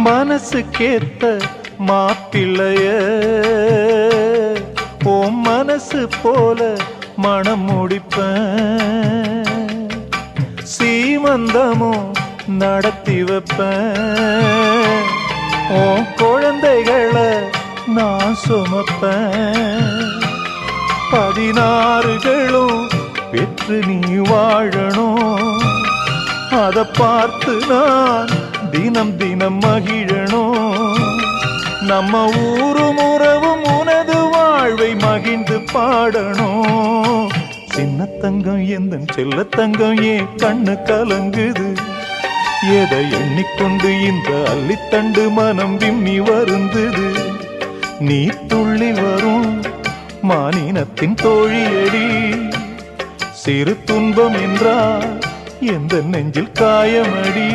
மனசுக்கேத்த மாப்பிள்ளைய ஓ மனசு போல மனம் முடிப்பேன், சீமந்தமும் நடத்தி வைப்பேன், ஓ குழந்தைகளை நான் சுமப்பேன், 16களும் பெற்று நீ வாழணும், அதை பார்த்து நான் தினம் தினம் மகிழணும், நம்ம ஊரும் உறவும் உனது வாழ்வை மகிழ்ந்து பாடணும். சின்ன தங்கம் எந்த செல்ல தங்கம் ஏன் கண்ணு கலங்குது, எதை எண்ணிக்கொண்டு இந்த அள்ளித்தண்டு மனம் விம்மி வருந்தது, நீ துள்ளி வரும் மானினத்தின் தோழியடி, சிறு துன்பம் என்றால் எந்த நெஞ்சில் காயமடி.